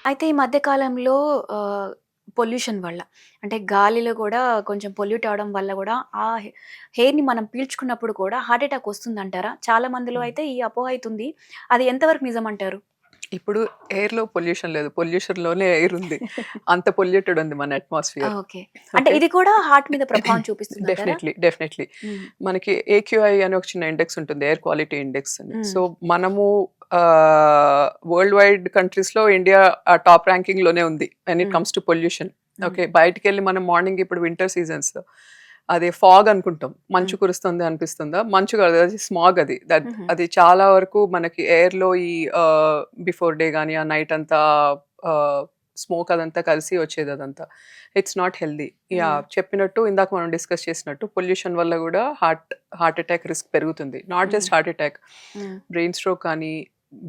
అయితే ఈ మధ్య కాలంలో పొల్యూషన్ వల్ల అంటే గాలిలో గూడా కొంచెం పొల్యూట్ అవ్వడం వల్ల గూడా ఆ హెయిర్‌ని మనం పీల్చుకున్నప్పుడు కూడా హార్ట్ అటాక్ వస్తుందంటారా? చాలా మందిలో హ్మ్. అయితే ఈ అపోహ అయితుంది. అది ఎంతవరకు నిజమంటారు? ఇప్పుడు ఎయిర్‌లో పొల్యూషన్ లేదు. పొల్యూషన్‌లోనే ఎయిర్ ఉంది. అంత పొల్యూటెడ్ ఉంది మన అట్మాస్ఫియర్. ఓకే. అంటే ఓకే. ఇది కూడా హార్ట్ మీద ప్రభావం చూపిస్తుందంటారా? డెఫినైట్‌లీ. డెఫినైట్‌లీ. హ్మ్. మనకి ఏక్యూఐ అని ఒక చిన్న ఇండెక్స్ ఉంటుంది. ఎయిర్ క్వాలిటీ ఇండెక్స్ అని. హ్మ్. సో, మనము వరల్డ్ వైడ్ కంట్రీస్‌లో ఇండియా టాప్ ర్యాంకింగ్‌లోనే ఉంది. వెన్ ఇట్ హ్మ్. Comes to pollution. హ్మ్. ఓకే. బయటికెళ్ళి మనం మార్నింగ్ ఇప్పుడు వింటర్ సీజన్స్ అది ఫాగ్ అనుకుంటాం. మంచు హ్మ్. కురుస్తుంది అనిపిస్తుందా? మంచు కాదు. అది స్మాగ్ అది. హుహు. అది చాలా వరకు మనకి ఎయిర్‌లో ఈ బిఫోర్ డే గాని, ఆ నైట్ అంతా ఆహ్, స్మోక్ అదంతా కలిసి వచ్చేది అదంతా. It's not healthy. హ్మ్. యాహ్! చెప్పినట్టు ఇందాక మనం డిస్కస్ చేసినట్టు పొల్యూషన్ వల్ల గూడా హార్ట్ అటాక్ రిస్క్ పెరుగుతుంది. నాట్ హ్మ్. జస్ట్ హార్ట్ అటాక్, హ్మ్. బ్రెయిన్ స్ట్రోక్ కానీ,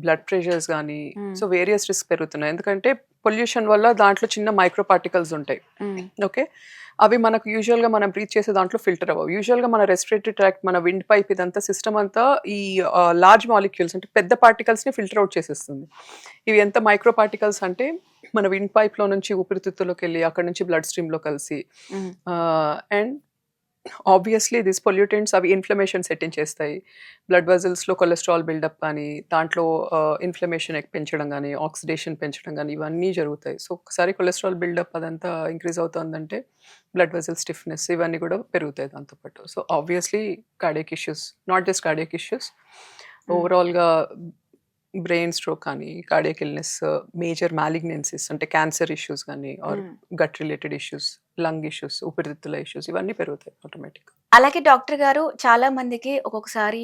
బ్లడ్ ప్రెషర్స్ గానీ, హ్మ్. సో వేరియస్ రిస్క్ పెరుగుతున్నాయి. ఎందుకంటే పొల్యూషన్ వల్ల దాంట్లో చిన్న మైక్రో పార్టికల్స్ ఉంటాయి. హ్మ్. ఓకే. అవి మనకు యూజువల్‌గా మనం బ్రీత్ చేసే దాంట్లో ఫిల్టర్ అవ్వవు. యూజువల్‌గా మన రెస్పిరేటరీ ట్రాక్ట్, మన విండ్ పైప్ ఇదంతా సిస్టమ్ అంతా ఈ లార్జ్ మాలిక్యూల్స్ అంటే పెద్ద పార్టికల్స్‌ని ఫిల్టర్ ఔట్ చేసేస్తుంది. ఇవి ఎంత మైక్రో పార్టికల్స్ అంటే మన విండ్ పైప్‌లో నుంచి ఊపిరితిత్తులోకెళ్ళి అక్కడి నుంచి బ్లడ్ స్ట్రీమ్‌లో కలిసి హ్మ్. అండ్ ఆబ్వియస్లీ దిస్ పొల్యూటెంట్స్ అవి ఇన్‌ఫ్లమేషన్ సెట్టించేస్తాయి. బ్లడ్ వెసల్స్‌లో కొలెస్ట్రాల్ బిల్డప్ కానీ, దాంట్లో ఇన్‌ఫ్లమేషన్ పెంచడం గానీ, ఆక్సిడేషన్ పెంచడం గానీ, ఇవన్నీ జరుగుతాయి. సో, ఒక్కసారి కొలెస్ట్రాల్ బిల్డప్ అదంతా ఇంక్రీజ్ అవుతోందంటే, బ్లడ్ వెసల్ స్టిఫ్‌నెస్ ఇవన్నీ గూడా పెరుగుతాయి దాంతో పాటు. So, obviously cardiac issues, not just cardiac issues, hmm. ఓవరాల్‌గా బ్రెయిన్ స్ట్రోక్ కానీ, కార్డియాక్ ఇల్‌నెస్, మేజర్ మాలిగ్నెన్సీస్ అంటే క్యాన్సర్ ఇష్యూస్ గానీ, or hmm. Gut related issues, lung issues, ఊపిరితిత్తుల ఇష్యూస్ ఇవన్నీ పెరుగుతాయి ఆటోమేటిక్‌గా. అలాగే డాక్టర్ గారు చాలా మందికి ఒక్కొక్కసారి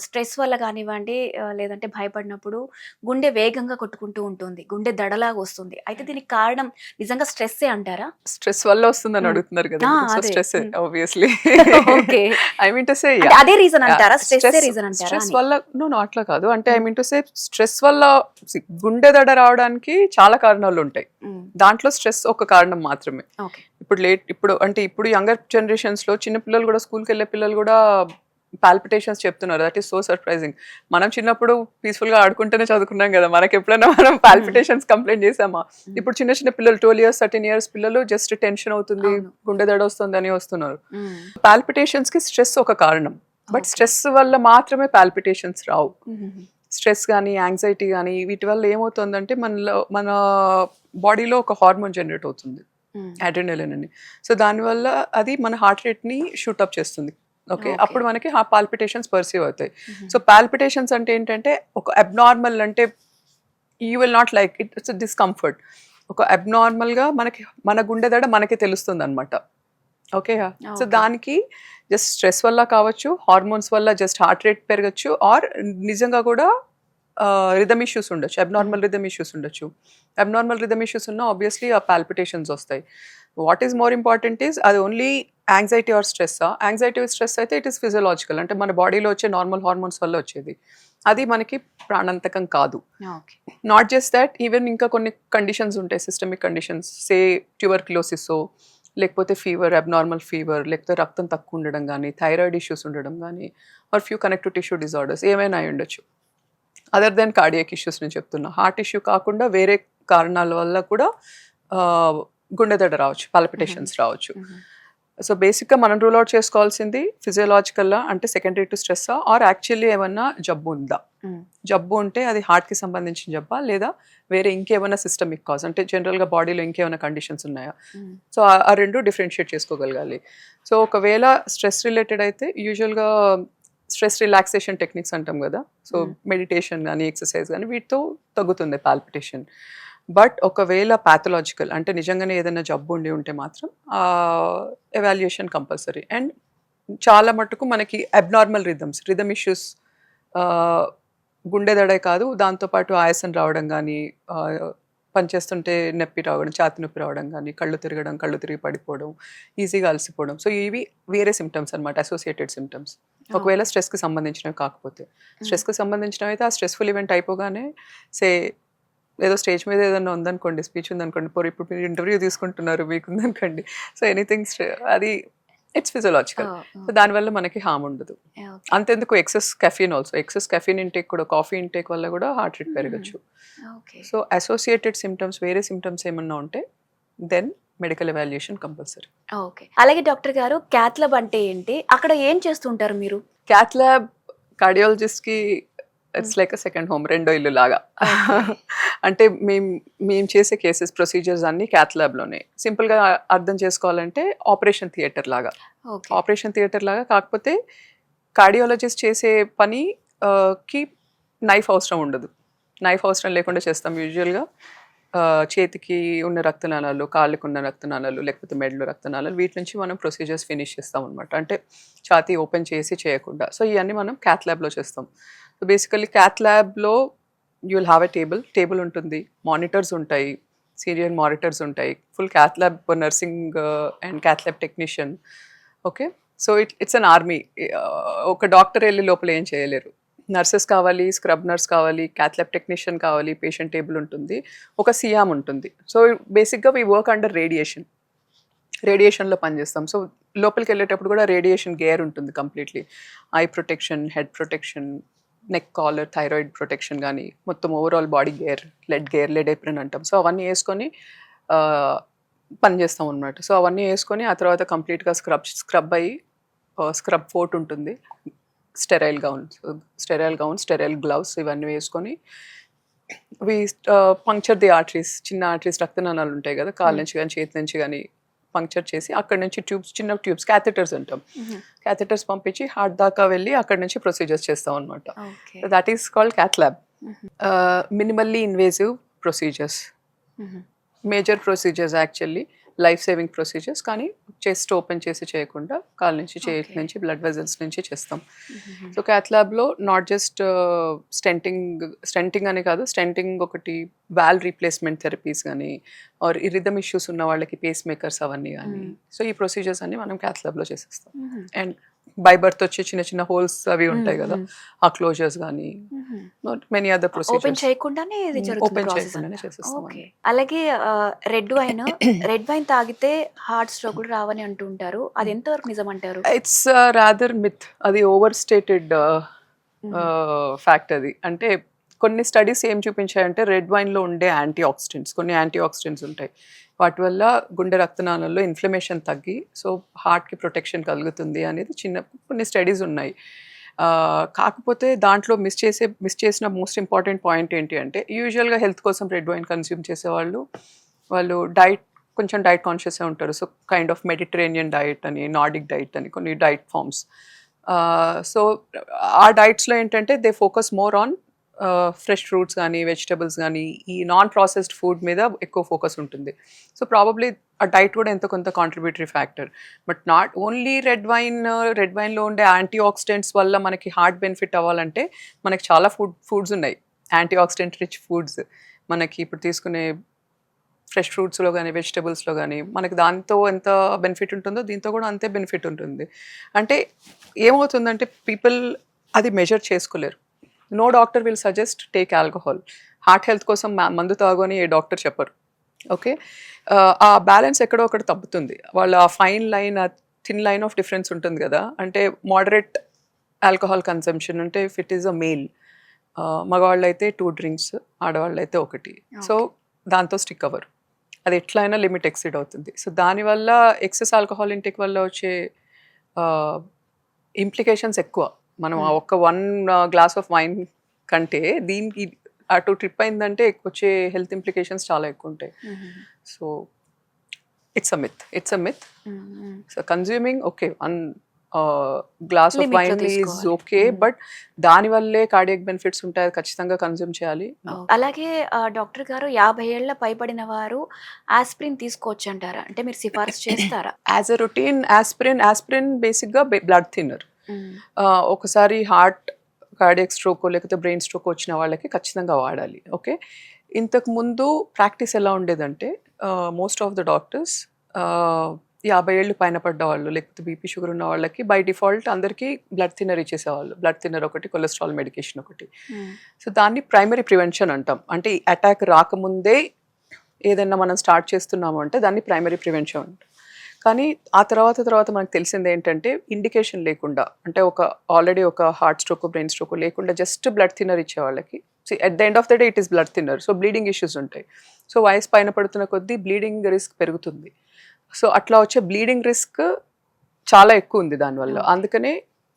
స్ట్రెస్ వల్ల కానివ్వండి, లేదంటే భయపడినప్పుడు గుండె వేగంగా కొట్టుకుంటూ ఉంటుంది. గుండె దడలాగా వస్తుంది. అయితే దీనికి కారణం నిజంగా స్ట్రెస్సే అంటారా? స్ట్రెస్ వల్ల వస్తుందని హ్మ్. అడుగుతున్నారు ఆ! గదండీ. సో, అదే. స్ట్రెస్సే హ్మ్. Obviously. Okay. I mean to say అంటే యాహ్! అదే రీజన్ యాహ్! అంటారా? స్ట్రెస్సే స్ట్రెస్ రీజన్ అంటారా స్ట్రెస్ అని? వల్ల నో, నో అట్లా కాదు. అంటే ఐ హ్మ్. మీన్ టు సే స్ట్రెస్ వల్ల గుండె దడ రావడానికి చాలా కారణాలుంటాయి. హ్మ్. దాంట్లో స్ట్రెస్ ఒక కారణం మాత్రమే. ఓకే. ఇప్పుడు యంగర్ జనరేషన్స్‌లో చిన్న పిల్లలు గూడా స్కూల్‌కెళ్ళే పిల్లలు గూడా పాల్పిటేషన్స్ చెప్తున్నారు. That is so surprising. మనం చిన్నప్పుడు పీస్‌ఫుల్‌గా ఆడుకుంటూనే చదువుకున్నాం గదా! మనకెప్పుడైనా మనం హ్మ్. పాల్పిటేషన్స్ కంప్లెయింట్ చేసామా? హ్మ్. ఇప్పుడు చిన్న చిన్న పిల్లలు 12 ఇయర్స్, 13 ఇయర్స్ పిల్లలు జస్ట్ టెన్షన్ అవుతుంది, అవును. గుండె దడొస్తుందని వస్తున్నారు. హ్మ్. పాల్పిటేషన్స్‌కి స్ట్రెస్ ఒక కారణం. But okay. స్ట్రెస్ వల్ల మాత్రమే పాల్పిటేషన్స్ రావు. హుహుహు. స్ట్రెస్ గాని, యాంగ్జైటీ గాని వీటి వల్ల ఏమవుతుందంటే మన బాడీలో ఒక హార్మోన్ జనరేట్ అవుతుంది. హ్మ్. అడ్రినలిన్ అని. సో, దానివల్ల అది మన హార్ట్ రేట్‌ని షూట్ అప్ చేస్తుంది. ఓకే. ఓకే. అప్పుడు మనకి పాల్పిటేషన్స్ పర్సీవ్ అవుతాయి. సో, హుహుహు. పాల్పిటేషన్స్ అంటే ఏంటంటే ఒక అబ్నార్మల్ అంటే you will not like it. It's discomfort. ఒక అబ్నార్మల్‌గా మన గుండె దడ మనకే తెలుస్తుందనమాట. ఓకే. So, okay. దానికి జస్ట్ స్ట్రెస్ వల్ల కావచ్చు, హార్మోన్స్ వల్ల జస్ట్ హార్ట్ రేట్ పెరగొచ్చు ఆర్ నిజంగా కూడా రిథమ్ ఇష్యూస్ ఉండొచ్చు. హ్మ్. అబ్నార్మల్ రిథమ్ ఇష్యూస్ ఉండొచ్చు. అబ్నార్మల్ రిథమ్ ఇష్యూస్ ఉన్న ఆబ్వియస్లీ ఆ పాల్పిటేషన్స్ వస్తాయి. What is more important is అది ఓన్లీ యాంగ్జైటీ ఆర్ స్ట్రెస్సా? యాంగ్జైటీ స్ట్రెస్ అయితే ఇట్ ఈస్ ఫిజియోలాజికల్. అంటే మన బాడీలో వచ్చే నార్మల్ హార్మోన్స్ వల్ల వచ్చేది. అది మనకి ప్రాణాంతకం కాదు. Okay. Not just that even ఇంకా కొన్ని కండిషన్స్ ఉంటాయి. సిస్టమిక్ కండిషన్స్ సే ట్యూబర్క్యులోసిసో లేకపోతే ఫీవర్, అబ్నార్మల్ ఫీవర్ లేకపోతే రక్తం తక్కువ ఉండడం గానీ, థైరాయిడ్ ఇష్యూస్ ఉండడం గానీ, or few connective tissue disorders ఏమైనా అయ్యుండొచ్చు. అదర్ దెన్ కార్డియాక్ ఇష్యూస్ నేను చెప్తున్నా. హార్ట్ ఇష్యూ కాకుండా వేరే కారణాల వల్ల కూడా ఆహ్, గుండె దడ రావచ్చు. హుహుహు. పాల్పిటేషన్స్ రావచ్చు. హుహు. సో, బేసిక్‌గా మనం రూల్ ఔట్ చేసుకోవాల్సింది ఫిజియోలాజికల్‌లా అంటే సెకండరీ టు స్ట్రెస్సా ఆర్ యాక్చువల్లీ ఏమన్నా జబ్బు ఉందా? హ్మ్. జబ్బు ఉంటే అది హార్ట్‌కి సంబంధించిన జబ్బా? లేదా వేరే ఇంకేమైనా సిస్టమిక్ కాజ్ అంటే జనరల్‌గా బాడీలో ఇంకేమైనా కండిషన్స్ ఉన్నాయా? హ్మ్. సో, ఆ 2 డిఫరెన్షియేట్ చేసుకోగలగాలి. సో, ఒకవేళ స్ట్రెస్ రిలేటెడ్ అయితే యూజువల్‌గా స్ట్రెస్ రిలాక్సేషన్ టెక్నిక్స్ అంటాం గదా! సో, హ్మ్. మెడిటేషన్ గాని, ఎక్సర్‌సైజ్ గాని వీటితో తగ్గుతుంది పాల్పిటేషన్. బట్ ఒకవేళ పాథలాజికల్ అంటే నిజంగానే ఏదైనా జబ్బు ఉండి ఉంటే మాత్రం ఎవాల్యుయేషన్ కంపల్సరీ. అండ్ చాలా మటుకు మనకి అబ్నార్మల్ రిథమ్ ఇష్యూస్ ఆహ్, గుండె దడే కాదు దాంతో పాటు ఆయాసం రావడం గానీ, పనిచేస్తుంటే నొప్పి రావడం, ఛాతీ నొప్పి రావడం గానీ, కళ్ళు తిరగడం, కళ్ళు తిరిగి పడిపోవడం, ఈజీగా అలసిపోవడం. సో, ఇవి వేరే సింప్టమ్స్ అనమాట. Associated symptoms. ఒకవేళ ఓకే. స్ట్రెస్‌కి సంబంధించినవి కాకపోతే. హ్మ్. స్ట్రెస్‌కి సంబంధించినవయితే ఆ స్ట్రెస్‌ఫుల్ ఈవెంట్ అయిపోగానే సే ఏదో స్టేజ్ మీద ఏదన్నా ఉందనుకోండి, స్పీచ్ ఉందనుకోండి, ఇప్పుడు మీరు ఇంటర్వ్యూ తీసుకుంటున్నారు మీకుందనుకోండి. సో, ఎనీథింగ్ అది ఇట్స్ ఫిజియలాజికల్. సో దానివల్ల మనకి హామ్ ఉండదు. అంతెందుకు excess caffeine also, excess caffeine intake కూడా, కాఫీ ఇంటేక్ వల్ల కూడా హార్ట్ రేట్ పెరగచ్చు. సో అసోసియేటెడ్ సిమ్టమ్స్, వేరే సిమ్టమ్స్ ఏమన్నా ఉంటే then medical evaluation compulsory. Okay. అలాగే డాక్టర్ గారు, క్యాత్ ల్యాబ్ అంటే ఏంటి? అక్కడ ఏం చేస్తుంటారు మీరు? క్యాత్ ల్యాబ్ కార్డియాలజిస్ట్కి it's like a second home, రెండో ఇల్లు లాగా. అంటే మేము చేసే కేసెస్, ప్రొసీజర్స్ అన్ని క్యాత్ ల్యాబ్లోనే. సింపుల్గా అర్థం చేసుకోవాలంటే ఆపరేషన్ థియేటర్ లాగా. ఆపరేషన్ థియేటర్ లాగా, కాకపోతే కార్డియాలజిస్ట్ చేసే పని కి నైఫ్ అవసరం ఉండదు. నైఫ్ అవసరం లేకుండా చేస్తాం యూజువల్గా. చేతికి ఉన్న రక్తనాళాలు, కాళ్ళకు ఉన్న రక్తనాళాలు, లేకపోతే మెడలో రక్తనాళాలు, వీటి నుంచి మనం ప్రొసీజర్స్ ఫినిష్ చేస్తాం అనమాట. అంటే ఛాతీ ఓపెన్ చేసి చేయకుండా. సో ఇవన్నీ మనం క్యాత్ ల్యాబ్లో చేస్తాం. సో బేసికలీ క్యాత్ ల్యాబ్లో you will have a table ఉంటుంది, మానిటర్స్ ఉంటాయి, సీరియల్ మానిటర్స్ ఉంటాయి, full cath lab nursing and cath lab technician. Okay, so it's an army. ఒక డాక్టర్ వెళ్ళి లోపల ఏం చేయలేరు. నర్సెస్ కావాలి, స్క్రబ్ నర్స్ కావాలి, క్యాత్ ల్యాబ్ టెక్నీషియన్ కావాలి, పేషెంట్ టేబుల్ ఉంటుంది, ఒక సియామ్ ఉంటుంది. సో బేసిక్గా వీ వర్క్ అండర్ రేడియేషన్లో పనిచేస్తాం. సో లోపలికి వెళ్ళేటప్పుడు కూడా రేడియేషన్ గేర్ ఉంటుంది completely. Eye protection, head protection, neck collar, thyroid protection కానీ, మొత్తం ఓవరాల్ బాడీ గేర్, లెడ్ ఏప్రిన్ అంటాం. సో అవన్నీ వేసుకొని పనిచేస్తాం అనమాట. సో అవన్నీ వేసుకొని ఆ తర్వాత కంప్లీట్గా స్క్రబ్ అయ్యి, స్క్రబ్ ఫోర్ట్ ఉంటుంది, స్టెరైల్ గౌన్, స్టెరైల్ గ్లౌస్, ఇవన్నీ వేసుకొని వి పంక్చర్ ది ఆర్టరీస్. చిన్న ఆర్టరీస్, రక్తనాళాలు ఉంటాయి కదా, కాళ్ళ నుంచి కానీ చేతి నుంచి కానీ పంక్చర్ చేసి అక్కడ నుంచి చిన్న ట్యూబ్స్, క్యాథెటర్స్ అంటాం, క్యాథెటర్స్ పంపించి హార్ట్ దాకా వెళ్ళి అక్కడ నుంచి ప్రొసీజర్స్ చేస్తాం అనమాట. That is called cath lab. Minimally invasive procedures, major procedures actually life saving procedures, కానీ చెస్ట్ ఓపెన్ చేసి చేయకుండా కాళ్ళ నుంచి, చేతి నుంచి, బ్లడ్ వెజల్స్ నుంచి చేస్తాం. సో క్యాత్ ల్యాబ్లో నాట్ జస్ట్ స్టెంటింగ్ అని కాదు, స్టెంటింగ్ ఒకటి, వాల్ రీప్లేస్మెంట్ థెరపీస్ కానీ, ఆర్ రిథమ్ ఇష్యూస్ ఉన్న వాళ్ళకి పేస్ మేకర్స్ అవన్నీ కానీ. సో ఈ ప్రొసీజర్స్ అన్ని మనం క్యాత్ ల్యాబ్లో చేసేస్తాం. అండ్ బై బర్త్ వచ్చే చిన్న చిన్న హోల్స్ అవి ఉంటాయి కదా, ఆ క్లోజర్స్ కానీ, మెనీ అదర్ ప్రొసీజర్స్ ఓపెన్ చేయకుండానే చేసేస్తాం. అలాగే రెడ్ వైన్ తాగితే హార్ట్ స్ట్రోక్ రావని అంటూ ఉంటారు, అది ఎంతవరకు నిజం అంటారు? It's rather myth. అది ఓవర్ స్టేటెడ్ ఫ్యాక్ట్ అది. అంటే కొన్ని స్టడీస్ ఏం చూపించాయంటే, రెడ్ వైన్లో ఉండే కొన్ని యాంటీ ఆక్సిడెంట్స్ ఉంటాయి, వాటి వల్ల గుండె రక్తనాళాల్లో ఇన్ఫ్లమేషన్ తగ్గి సో హార్ట్కి ప్రొటెక్షన్ కలుగుతుంది అనేది కొన్ని స్టడీస్ ఉన్నాయి. కాకపోతే దాంట్లో మిస్ చేసిన మోస్ట్ ఇంపార్టెంట్ పాయింట్ ఏంటి అంటే, యూజువల్గా హెల్త్ కోసం రెడ్ వైన్ కన్స్యూమ్ చేసేవాళ్ళు కొంచెం డైట్ కాన్షియస్గా ఉంటారు. So kind of Mediterranean diet అని, నార్డిక్ డైట్ అని కొన్ని డైట్ ఫార్మ్స్. సో ఆ డైట్స్లో ఏంటంటే they focus more on fresh fruits కానీ, వెజిటబుల్స్ కానీ, ఈ నాన్ ప్రాసెస్డ్ ఫుడ్ మీద ఎక్కువ ఫోకస్ ఉంటుంది. సో ప్రాబబ్లీ ఆ డైట్ కూడా ఎంతో కొంత contributory factor. But not only red వైన్లో ఉండే యాంటీ ఆక్సిడెంట్స్ వల్ల మనకి హార్ట్ బెనిఫిట్ అవ్వాలంటే మనకి చాలా ఫుడ్స్ ఉన్నాయి, యాంటీ ఆక్సిడెంట్ రిచ్ ఫుడ్స్. మనకి ఇప్పుడు తీసుకునే ఫ్రెష్ ఫ్రూట్స్లో కానీ, వెజిటబుల్స్లో కానీ మనకి దాంతో ఎంత బెనిఫిట్ ఉంటుందో దీంతో కూడా అంతే బెనిఫిట్ ఉంటుంది. అంటే ఏమవుతుందంటే పీపుల్ అది మెజర్ చేసుకోలేరు. No doctor will suggest take alcohol. Heart health కోసం మందు తాగని ఏ డాక్టర్ చెప్పరు. ఓకే, ఆ బ్యాలెన్స్ ఎక్కడో ఒకటి తప్పుతుంది. వాళ్ళ ఆ థిన్ లైన్ ఆఫ్ డిఫరెన్స్ ఉంటుంది కదా. అంటే మోడరేట్ ఆల్కహాల్ కన్సంప్షన్ అంటే if it is a male, మగవాళ్ళు అయితే 2 drinks, ఆడవాళ్ళు అయితే 1. సో దాంతో స్టిక్ అవ్వరు. అది ఎట్లయినా లిమిట్ ఎక్సీడ్ అవుతుంది. సో దానివల్ల ఎక్సెస్ ఆల్కహాల్ ఇంటేక్ వల్ల వచ్చే ఇంప్లికేషన్స్ ఎక్కువ. మనం ఒక 1 glass ఆఫ్ వైన్ కంటే దీనికి అటు ట్రిప్ అయిందంటే వచ్చే హెల్త్ ఇంప్లికేషన్స్ చాలా ఎక్కువ ఉంటాయి. So it's a myth. So consuming okay, 1 glass of wine is okay, but దానివల్లే కార్డియాక్ బెనిఫిట్స్ ఉంటాయి, అది ఖచ్చితంగా కన్స్యూమ్ చేయాలి. అలాగే డాక్టర్ గారు, 50 ఏళ్ల పైబడిన వారు ఆస్పిరిన్ తీసుకోవచ్చు అంటారా? అంటే మీరు సిఫారసు చేస్తారా? యాజ్ అ రొటీన్ ఆస్పిరిన్ బేసిక్గా బ్లడ్ థిన్నర్. ఒకసారి హార్ట్ కార్డియాక్ స్ట్రోక్ లేకపోతే బ్రెయిన్ స్ట్రోక్ వచ్చిన వాళ్ళకి ఖచ్చితంగా వాడాలి. ఓకే, ఇంతకు ముందు ప్రాక్టీస్ ఎలా ఉండేదంటే మోస్ట్ ఆఫ్ ద డాక్టర్స్ 50 ఏళ్ళు పైన పడ్డ వాళ్ళు లేకపోతే బీపీ షుగర్ ఉన్న వాళ్ళకి బై డిఫాల్ట్ అందరికీ బ్లడ్ థిన్నర్ ఇచ్చేసేవాళ్ళు. బ్లడ్ థిన్నర్ ఒకటి, కొలెస్ట్రాల్ మెడికేషన్ ఒకటి. సో దాన్ని ప్రైమరీ ప్రివెన్షన్ అంటాం. అంటే ఈ అటాక్ రాకముందే ఏదైనా మనం స్టార్ట్ చేస్తున్నాము అంటే దాన్ని ప్రైమరీ ప్రివెన్షన్ అంటాం. కానీ ఆ తర్వాత మనకు తెలిసింది ఏంటంటే ఇండికేషన్ లేకుండా, అంటే ఆల్రెడీ ఒక హార్ట్ స్ట్రోక్ బ్రెయిన్ స్ట్రోక్ లేకుండా జస్ట్ బ్లడ్ థిన్నర్ ఇచ్చే వాళ్ళకి at the end of the day it is blood thinner. So bleeding issues ఉంటాయి. సో వయసు పైన పడుతున్న కొద్దీ బ్లీడింగ్ రిస్క్ పెరుగుతుంది. సో అట్లా వచ్చే బ్లీడింగ్ రిస్క్ చాలా ఎక్కువ ఉంది దానివల్ల. అందుకనే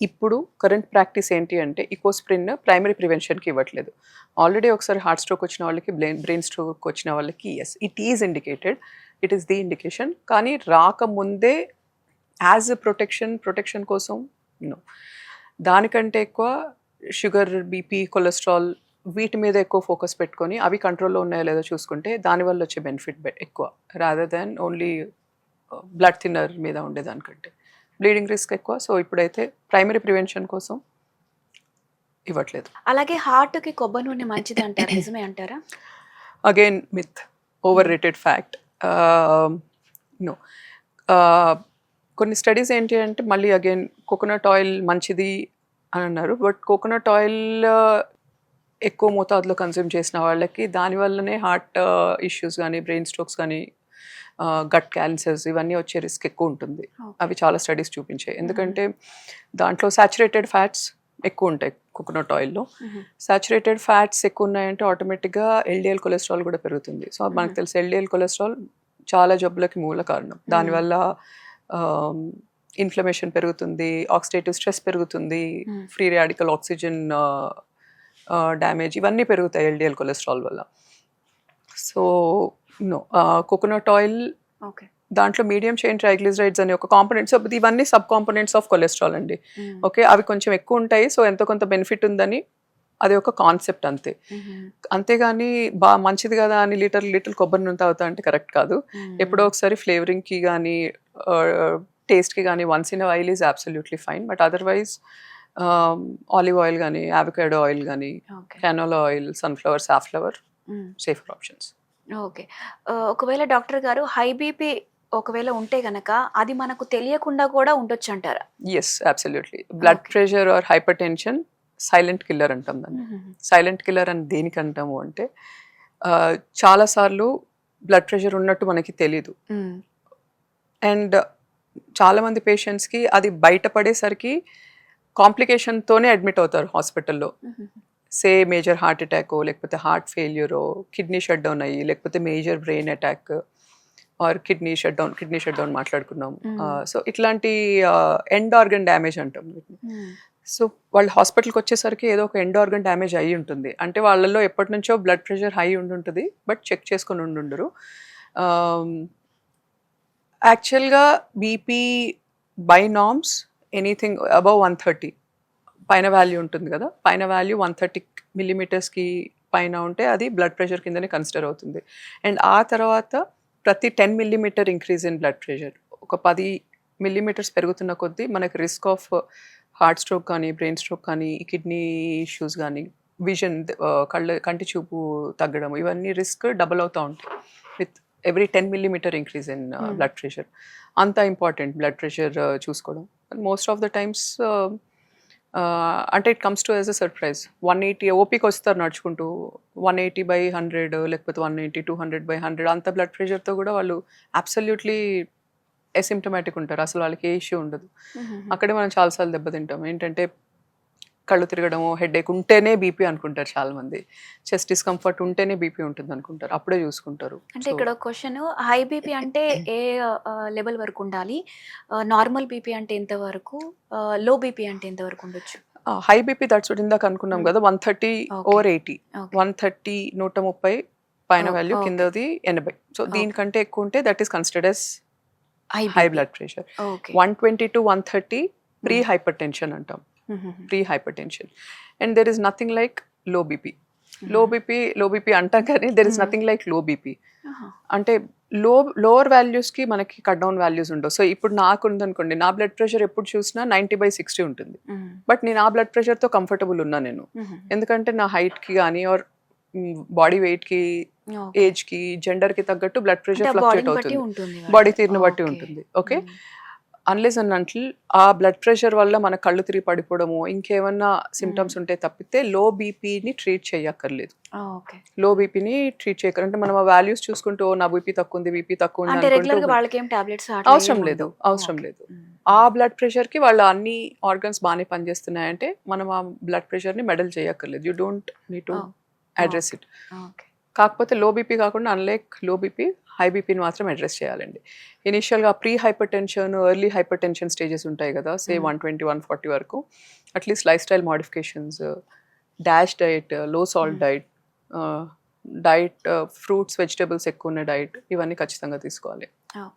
ఇప్పుడు కరెంట్ ప్రాక్టీస్ ఏంటి అంటే ఇకోస్ప్రిన్ ప్రైమరీ ప్రివెన్షన్కి ఇవ్వట్లేదు. ఆల్రెడీ ఒకసారి హార్ట్ స్ట్రోక్ వచ్చిన వాళ్ళకి బ్రెయిన్ స్ట్రోక్ వచ్చిన వాళ్ళకి yes it is indicated, it is the indication. కానీ రాకముందే యాజ్ ప్రొటెక్షన్ కోసం నో. దానికంటే ఎక్కువ షుగర్, బీపీ, కొలెస్ట్రాల్ వీటి మీద ఎక్కువ ఫోకస్ పెట్టుకొని అవి కంట్రోల్లో ఉన్నాయో లేదో చూసుకుంటే దానివల్ల వచ్చే బెనిఫిట్ ఎక్కువ, rather than only blood thinner మీద ఉండేదానికంటే. బ్లీడింగ్ రిస్క్ ఎక్కువ. సో ఇప్పుడైతే ప్రైమరీ ప్రివెన్షన్ కోసం ఇవ్వట్లేదు. అలాగే హార్ట్కి కొబ్బరి నూనె మంచిది అంటారు, నిజమే అంటారా? Again myth, overrated fact. No. కొన్ని స్టడీస్ ఏంటి అంటే మళ్ళీ అగైన్ కోకోనట్ ఆయిల్ మంచిది అని అన్నారు. బట్ కోకోనట్ ఆయిల్ ఎక్కువ మోతాదులో కన్జ్యూమ్ చేసిన వాళ్ళకి దానివల్లనే హార్ట్ ఇష్యూస్ కానీ, బ్రెయిన్ స్ట్రోక్స్ కానీ, గట్ క్యాన్సర్స్ ఇవన్నీ వచ్చే రిస్క్ ఎక్కువ ఉంటుంది. అవి చాలా స్టడీస్ చూపించాయి. ఎందుకంటే దాంట్లో సాచురేటెడ్ ఫ్యాట్స్ ఎక్కువ ఉంటాయి కోకోనట్ ఆయిల్లో. సాచురేటెడ్ ఫ్యాట్స్ ఎక్కువ ఉన్నాయంటే ఆటోమేటిక్గా ఎల్డిఎల్ కొలెస్ట్రాల్ కూడా పెరుగుతుంది. సో మనకు తెలిసి ఎల్డిఎల్ కొలెస్ట్రాల్ చాలా జబ్బులకి మూల కారణం. దానివల్ల ఇన్ఫ్లమేషన్ పెరుగుతుంది, ఆక్సిడేటివ్ స్ట్రెస్ పెరుగుతుంది, ఫ్రీ రాడికల్ ఆక్సిజన్ డ్యామేజ్ ఇవన్నీ పెరుగుతాయి ఎల్డిఎల్ కొలెస్ట్రాల్ వల్ల. సో నో, కోకోనట్ ఆయిల్ దాంట్లో మీడియం చైన్ ట్రైగ్లిజరైడ్స్ అనే ఒక కాంపోనెంట్. సో ఇవన్నీ సబ్ కాంపోనెంట్స్ ఆఫ్ కొలెస్ట్రాల్ అండి. ఓకే, అవి కొంచెం ఎక్కువ ఉంటాయి. సో ఎంతో కొంత బెనిఫిట్ ఉందని అది ఒక కాన్సెప్ట్ అంతే. అంతేగాని మంచిది కదా అని లీటర్ కొబ్బరి నూనె తాగుతా అంటే కరెక్ట్ కాదు. ఎప్పుడో ఒకసారి ఫ్లేవరింగ్కి కానీ టేస్ట్కి కానీ once in oil is absolutely fine. But otherwise olive oil కానీ, అవకాడో ఆయిల్ కానీ, canola oil, sunflower, safflower safer options. Okay. ఒకవేళ డాక్టర్ గారు హై బీపీ ఒకవేళ ఉంటే గనక అది మనకు తెలియకుండా కూడా ఉండొచ్చు అంటారా? Yes, absolutely. Blood pressure or hypertension silent killer అంటాం దాన్ని. సైలెంట్ కిల్లర్ అని దేనికి అంటాము అంటే చాలాసార్లు బ్లడ్ ప్రెషర్ ఉన్నట్టు మనకి తెలీదు. అండ్ చాలామంది పేషెంట్స్కి అది బయటపడేసరికి కాంప్లికేషన్తోనే అడ్మిట్ అవుతారు హాస్పిటల్లో. సే మేజర్ హార్ట్ అటాక్, లేకపోతే హార్ట్ ఫెయిల్యూరో, కిడ్నీ షట్ డౌన్ అయ్యి, లేకపోతే major brain attack or kidney shut down మాట్లాడుకున్నాం. సో ఇట్లాంటి ఎండ్ ఆర్గన్ డ్యామేజ్ అంటాం. సో వాళ్ళు హాస్పిటల్కి వచ్చేసరికి ఏదో ఒక ఎండ్ ఆర్గన్ డ్యామేజ్ అయ్యి ఉంటుంది. అంటే వాళ్ళల్లో ఎప్పటి నుంచో బ్లడ్ ప్రెషర్ హై ఉండుంటుంది, బట్ చెక్ చేసుకొని ఉండుండరు. యాక్చువల్గా BP by norms anything above 130 పైన వాల్యూ ఉంటుంది కదా, పైన వాల్యూ 130 మిల్లీమీటర్స్కి పైన ఉంటే అది బ్లడ్ ప్రెషర్ కిందనే కన్సిడర్ అవుతుంది. అండ్ ఆ తర్వాత ప్రతి 10 millimetre increase in blood pressure, ఒక 10 మిల్లీమీటర్స్ పెరుగుతున్న కొద్దీ మనకు రిస్క్ ఆఫ్ హార్ట్ స్ట్రోక్ కానీ, బ్రెయిన్ స్ట్రోక్ కానీ, కిడ్నీ ఇష్యూస్ కానీ, విజన్ కంటి చూపు తగ్గడం, ఇవన్నీ రిస్క్ డబుల్ అవుతూ ఉంటాయి with every 10 millimetre increase in blood pressure. అంత ఇంపార్టెంట్ బ్లడ్ ప్రెషర్ చూసుకోవడం. మోస్ట్ ఆఫ్ ద టైమ్స్ అంటే it comes to as a surprise. 180 ఓపీకి వస్తారు నడుచుకుంటూ, 180/100 లేకపోతే 180, 200/100 అంత బ్లడ్ ప్రెషర్తో కూడా వాళ్ళు అబ్సల్యూట్లీ అసిమ్టమాటిక్ ఉంటారు. అసలు వాళ్ళకి ఏ ఇష్యూ ఉండదు. అక్కడే మనం చాలాసార్లు దెబ్బతింటాం. ఏంటంటే కళ్ళు తిరగడము, హెడేక్ ఉంటేనే బీపీ అనుకుంటారు చాలామంది, చెస్ట్ డిస్కంఫర్ట్ ఉంటేనే బీపీ ఉంటుంది అనుకుంటారు, అప్పుడే చూసుకుంటారు. అంటే ఇక్కడ క్వశ్చన్, హై బీపీ అంటే ఏ లెవెల్ వరకు ఉండాలి, నార్మల్ బీపీ అంటే ఎంత వరకు, లో బీపీ అంటే ఎంత వరకు ఉండొచ్చు? హై బీపీ దట్స్ ఇందాక అనుకున్నాం కదా, 130/80, 130 130 పైన వాల్యూ, కిందది 80. సో దీనికంటే ఎక్కువ ఉంటే that is considered as high blood pressure. 120 to 130 pre hypertension అంటాం, pre hypertension. And there is nothing like low BP. Low BP అంటాం కానీ there is nothing like low BP. అంటే lower వాల్యూస్కి మనకి cut down values ఉండవు. So ఇప్పుడు నాకు ఉందనుకోండి, నా బ్లడ్ ప్రెషర్ ఎప్పుడు చూసినా 90/60 ఉంటుంది. బట్ నేను ఆ బ్లడ్ ప్రెషర్తో కంఫర్టబుల్ ఉన్నా నేను, ఎందుకంటే నా హైట్కి కానీ ఆర్ బాడీ వెయిట్కి, ఏజ్కి, జెండర్కి తగ్గట్టు బ్లడ్ ప్రెషర్ ఫ్లక్చుయేట్ అవుతుంది, బాడీ తీరును బట్టి ఉంటుంది. ఓకే, అన్లెస్ అండ్ అంటిల్ ఆ బ్లడ్ ప్రెషర్ వల్ల మన కళ్ళు తిరిగి పడిపోవడము ఇంకేమన్నా సిమ్టమ్స్ ఉంటే తప్పితే లో బీపీని ట్రీట్ చేయక్కర్లేదు. ఓకే. లో బీపీని ట్రీట్ చేయక్కర్ అంటే మనం ఆ వాల్యూస్ చూసుకుంటూ "ఓ, నా బీపీ తక్కువ ఉంది, బీపీ తక్కువ ఉంది అంటే అనుకుంటూ రెగ్యులర్‌గా వాళ్ళకేం టాబ్లెట్స్ అట్లా అవసరం ఏమి లేదు, ఉండవు. అవసరం ఓకే. లేదు. హ్మ్. ఆ బ్లడ్ ప్రెషర్‌కి వాళ్ళ అన్ని ఆర్గన్స్ బాగానే పనిచేస్తున్నాయంటే మనం ఆ బ్లడ్ ప్రెషర్‌ని మెడల్ చేయక్కర్లేదు. You don't need to oh! Address okay. It. Okay. కాకపోతే లో బీపీ కాకుండా అన్లైక్ లో బీపీ, హై బీపీని మాత్రం అడ్రెస్ చేయాలండి. ఇనీషియల్‌గా pre hyper tension, early hyper tension stages ఉంటాయి కదా! సే హ్మ్. 120, 140 వరకు. At least life style modifications, dash diet, లో సాల్ట్ హ్మ్. డైట్, డైట్ ఫ్రూట్స్, వెజిటబుల్స్ ఎక్కువ ఉన్న డైట్ ఇవన్నీ ఖచ్చితంగా తీసుకోవాలి. ఓకే.